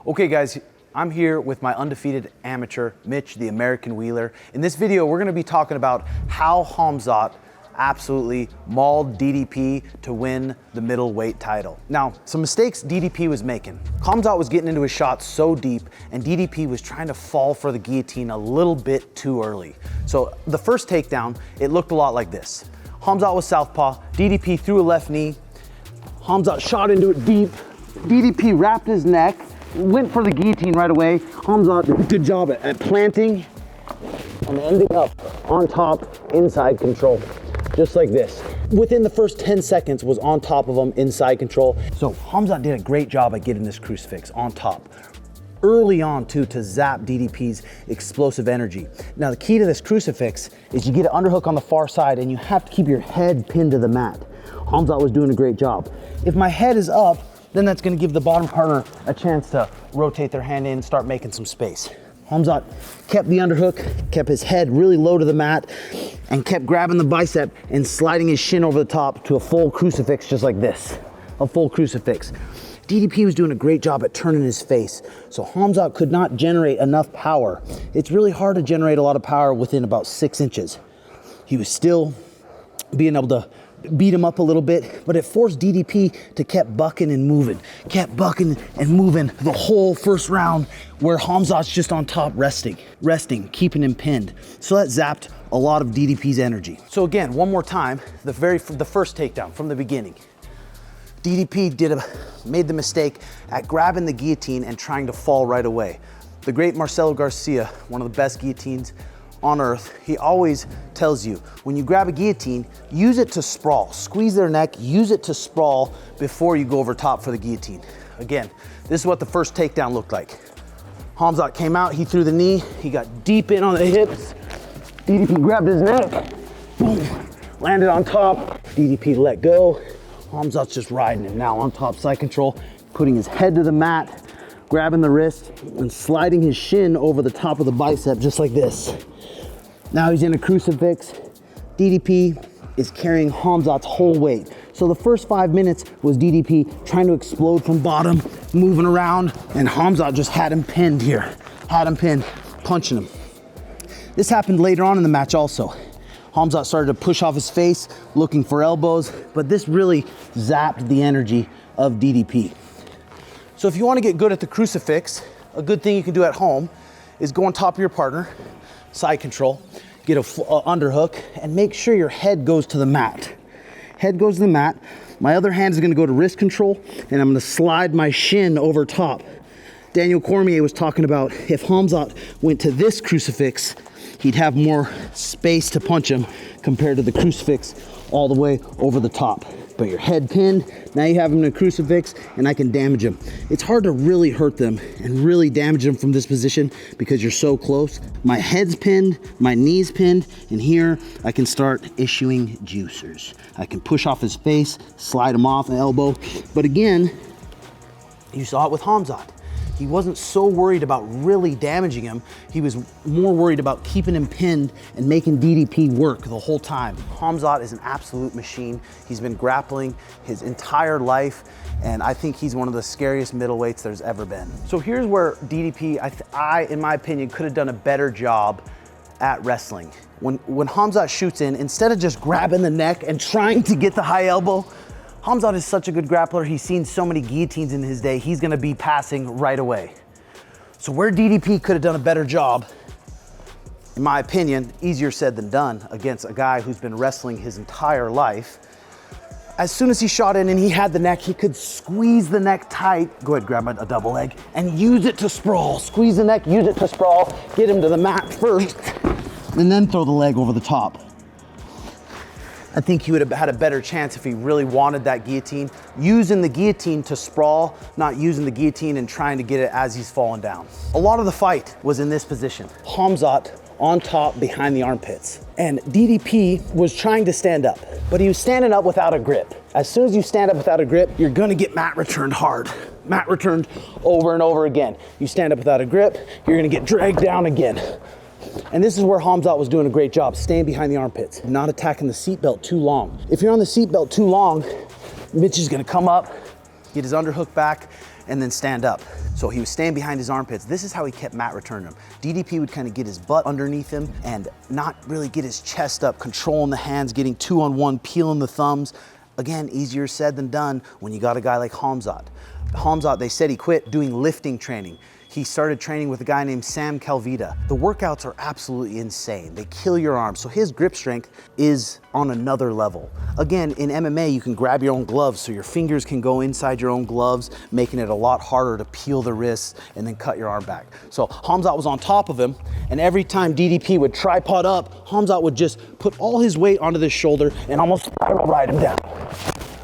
Okay guys, I'm here with my undefeated amateur, Mitch, the American Wheeler. In this video, we're gonna be talking about how Khamzat absolutely mauled DDP to win the middleweight title. Now, some mistakes DDP was making. Khamzat was getting into his shots so deep, and DDP was trying to fall for the guillotine a little bit too early. So the first takedown, it looked a lot like this. Khamzat was southpaw, DDP threw a left knee, Khamzat shot into it deep, DDP wrapped his neck, went for the guillotine right away. Khamzat did a good job at planting and ending up on top, inside control, just like this. Within the first 10 seconds was on top of him, inside control. So Khamzat did a great job at getting this crucifix on top. Early on too, to zap DDP's explosive energy. Now the key to this crucifix is you get an underhook on the far side and you have to keep your head pinned to the mat. Khamzat was doing a great job. If my head is up, then that's gonna give the bottom partner a chance to rotate their hand in, start making some space. Khamzat kept the underhook, kept his head really low to the mat, and kept grabbing the bicep and sliding his shin over the top to a full crucifix just like this, a full crucifix. DDP was doing a great job at turning his face, so Khamzat could not generate enough power. It's really hard to generate a lot of power within about 6 inches. He was still being able to beat him up a little bit, but it forced DDP to kept bucking and moving the whole first round, where Khamzat's just on top resting, keeping him pinned. So that zapped a lot of DDP's energy. So again, one more time, the first takedown from the beginning. DDP made the mistake at grabbing the guillotine and trying to fall right away. The great Marcelo Garcia, one of the best guillotines on earth, he always tells you, when you grab a guillotine, use it to sprawl. Squeeze their neck, use it to sprawl before you go over top for the guillotine. Again, this is what the first takedown looked like. Khamzat came out, he threw the knee, he got deep in on the hips, DDP grabbed his neck, boom, landed on top, DDP let go. Khamzat's just riding him now on top, side control, putting his head to the mat, grabbing the wrist and sliding his shin over the top of the bicep just like this. Now he's in a crucifix. DDP is carrying Khamzat's whole weight. So the first 5 minutes was DDP trying to explode from bottom, moving around, and Khamzat just had him pinned here. Had him pinned, punching him. This happened later on in the match also. Khamzat started to push off his face, looking for elbows, but this really zapped the energy of DDP. So if you want to get good at the crucifix, a good thing you can do at home is go on top of your partner, side control, get a underhook, and make sure your head goes to the mat. Head goes to the mat. My other hand is going to go to wrist control, and I'm going to slide my shin over top. Daniel Cormier was talking about if Khamzat went to this crucifix, he'd have more space to punch him compared to the crucifix all the way over the top. But your head pinned, now you have him in a crucifix and I can damage him. It's hard to really hurt them and really damage them from this position because you're so close. My head's pinned, my knee's pinned, and here I can start issuing juicers. I can push off his face, slide him off an elbow. But again, you saw it with Khamzat. He wasn't so worried about really damaging him. He was more worried about keeping him pinned and making DDP work the whole time. Khamzat is an absolute machine. He's been grappling his entire life, and I think he's one of the scariest middleweights there's ever been. So here's where DDP, in my opinion, could have done a better job at wrestling. When Khamzat shoots in, instead of just grabbing the neck and trying to get the high elbow, Khamzat is such a good grappler. He's seen so many guillotines in his day. He's gonna be passing right away. So where DDP could have done a better job, in my opinion, easier said than done against a guy who's been wrestling his entire life. As soon as he shot in and he had the neck, he could squeeze the neck tight. Go ahead, grab a double leg and use it to sprawl. Squeeze the neck, use it to sprawl, get him to the mat first, and then throw the leg over the top. I think he would have had a better chance if he really wanted that guillotine, using the guillotine to sprawl, not using the guillotine and trying to get it as he's falling down. A lot of the fight was in this position. Khamzat on top behind the armpits. And DDP was trying to stand up, but he was standing up without a grip. As soon as you stand up without a grip, you're gonna get mat returned hard. Mat returned over and over again. You stand up without a grip, you're gonna get dragged down again. And this is where Khamzat was doing a great job, staying behind the armpits, not attacking the seatbelt too long. If you're on the seatbelt too long, Mitch is gonna come up, get his underhook back, and then stand up. So he was staying behind his armpits. This is how he kept mat returning him. DDP would kind of get his butt underneath him and not really get his chest up, controlling the hands, getting 2-on-1, peeling the thumbs. Again, easier said than done when you got a guy like Khamzat. Khamzat, they said he quit doing lifting training. He started training with a guy named Sam Calvita. The workouts are absolutely insane. They kill your arms. So his grip strength is on another level. Again, in MMA, you can grab your own gloves so your fingers can go inside your own gloves, making it a lot harder to peel the wrists and then cut your arm back. So Khamzat was on top of him, and every time DDP would tripod up, Khamzat would just put all his weight onto the shoulder and almost spiral ride him down.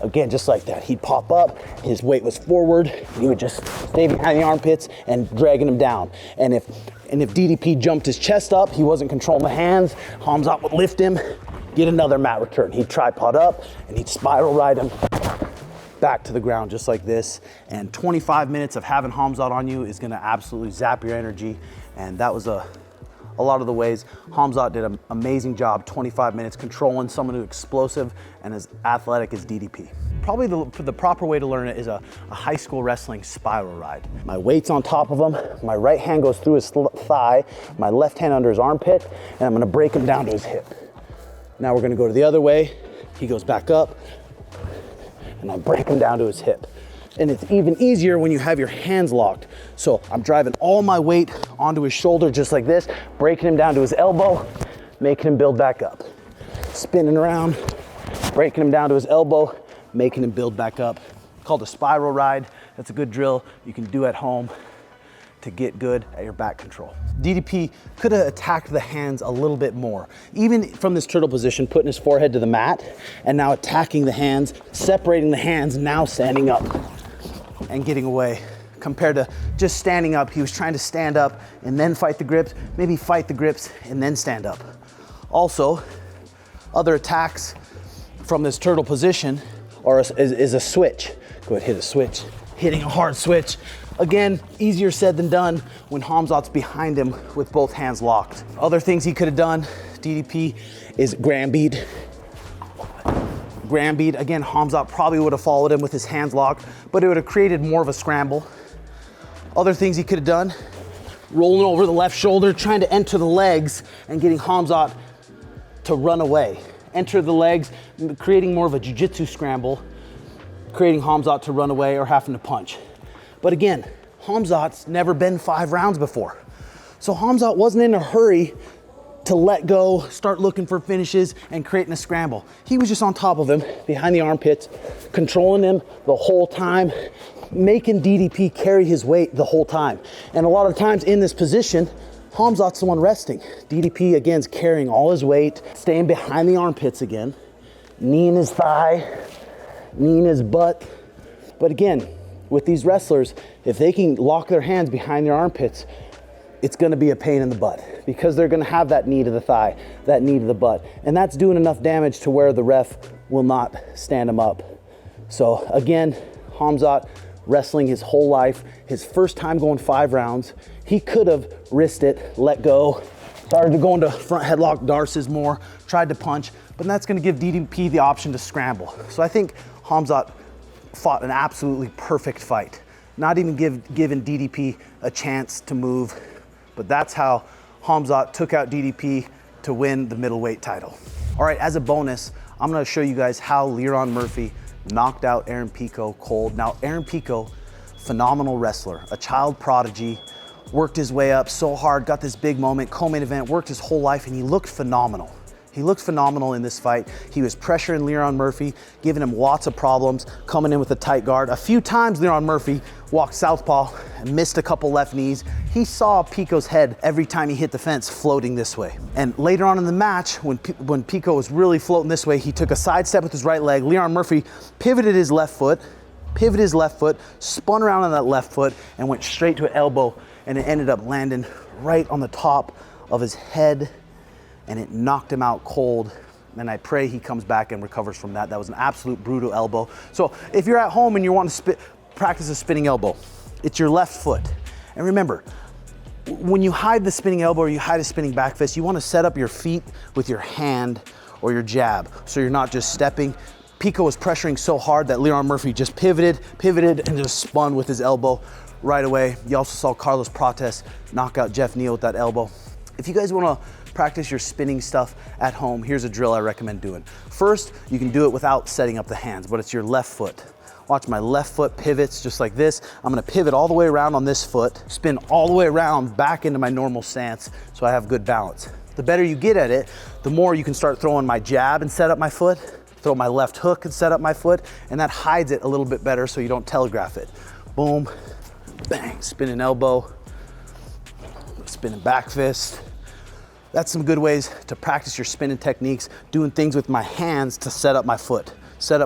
Again, just like that. He'd pop up, his weight was forward, he would just stay behind the armpits and dragging him down. And if DDP jumped his chest up, he wasn't controlling the hands, Khamzat would lift him, get another mat return. He'd tripod up and he'd spiral ride him back to the ground just like this. And 25 minutes of having Khamzat on you is gonna absolutely zap your energy. And that was a lot of the ways Khamzat did an amazing job, 25 minutes, controlling someone who's explosive and as athletic as DDP. Probably the proper way to learn it is a high school wrestling spiral ride. My weight's on top of him, my right hand goes through his thigh, my left hand under his armpit, and I'm gonna break him down to his hip. Now we're gonna go to the other way. He goes back up, and I break him down to his hip. And it's even easier when you have your hands locked. So I'm driving all my weight onto his shoulder just like this, breaking him down to his elbow, making him build back up. Spinning around, breaking him down to his elbow, making him build back up. Called a spiral ride. That's a good drill you can do at home to get good at your back control. DDP could have attacked the hands a little bit more. Even from this turtle position, putting his forehead to the mat, and now attacking the hands, separating the hands, now standing up and getting away. Compared to just standing up, he was trying to stand up and then fight the grips, maybe fight the grips and then stand up. Also, other attacks from this turtle position is a switch. Go ahead, hit a switch. Hitting a hard switch. Again, easier said than done when Khamzat's behind him with both hands locked. Other things he could have done, DDP, is ground beat. Ground beat, again, Khamzat probably would have followed him with his hands locked, but it would have created more of a scramble. Other things he could have done, rolling over the left shoulder, trying to enter the legs and getting Khamzat to run away. Enter the legs, creating more of a jiu-jitsu scramble, creating Khamzat to run away or having to punch. But again, Khamzat's never been 5 rounds before. So Khamzat wasn't in a hurry to let go, start looking for finishes and creating a scramble. He was just on top of him, behind the armpits, controlling him the whole time, making DDP carry his weight the whole time. And a lot of times in this position, Khamzat's the one resting. DDP again is carrying all his weight, staying behind the armpits again, knee in his thigh, knee in his butt. But again, with these wrestlers, if they can lock their hands behind their armpits, it's gonna be a pain in the butt because they're gonna have that knee to the thigh, that knee to the butt. And that's doing enough damage to where the ref will not stand him up. So again, Khamzat wrestling his whole life, his first time going 5 rounds, he could have risked it, let go, started to go into front headlock darces more, tried to punch, but that's gonna give DDP the option to scramble. So I think Khamzat fought an absolutely perfect fight. Not even giving DDP a chance to move, but that's how Khamzat took out DDP to win the middleweight title. All right, as a bonus, I'm gonna show you guys how Lerone Murphy knocked out Aaron Pico cold. Now, Aaron Pico, phenomenal wrestler, a child prodigy, worked his way up so hard, got this big moment, co-main event, worked his whole life, and he looked phenomenal. He looked phenomenal in this fight. He was pressuring Lerone Murphy, giving him lots of problems, coming in with a tight guard. A few times Lerone Murphy walked southpaw and missed a couple left knees. He saw Pico's head every time he hit the fence floating this way. And later on in the match, when Pico was really floating this way, he took a side step with his right leg. Lerone Murphy pivoted his left foot, spun around on that left foot, and went straight to an elbow, and it ended up landing right on the top of his head, and it knocked him out cold. And I pray he comes back and recovers from that. That was an absolute brutal elbow. So if you're at home and you want to practice a spinning elbow, it's your left foot. And remember, when you hide the spinning elbow or you hide a spinning back fist, you want to set up your feet with your hand or your jab, so you're not just stepping. Pico was pressuring so hard that Lerone Murphy just pivoted and just spun with his elbow right away. You also saw Carlos Prates knock out Jeff Neal with that elbow. If you guys wanna practice your spinning stuff at home, here's a drill I recommend doing. First, you can do it without setting up the hands, but it's your left foot. Watch my left foot pivots just like this. I'm gonna pivot all the way around on this foot, spin all the way around back into my normal stance so I have good balance. The better you get at it, the more you can start throwing my jab and set up my foot, throw my left hook and set up my foot, and that hides it a little bit better so you don't telegraph it. Boom, bang, spinning elbow, spinning back fist. That's some good ways to practice your spinning techniques, doing things with my hands to set up my foot so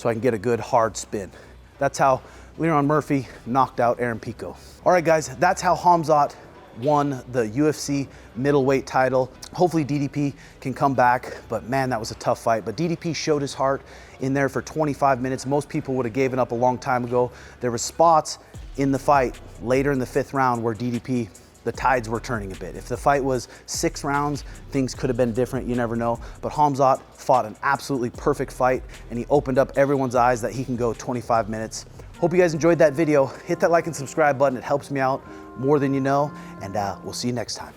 I can get a good hard spin. That's how Lerone Murphy knocked out Aaron Pico. All right guys, that's how Khamzat won the UFC middleweight title. Hopefully DDP can come back, but man, that was a tough fight. But DDP showed his heart in there for 25 minutes. Most people would have given up a long time ago. There were spots in the fight later in the 5th round where DDP, the tides were turning a bit. If the fight was 6 rounds, things could have been different, you never know. But Khamzat fought an absolutely perfect fight and he opened up everyone's eyes that he can go 25 minutes. Hope you guys enjoyed that video. Hit that like and subscribe button, it helps me out more than you know, and we'll see you next time.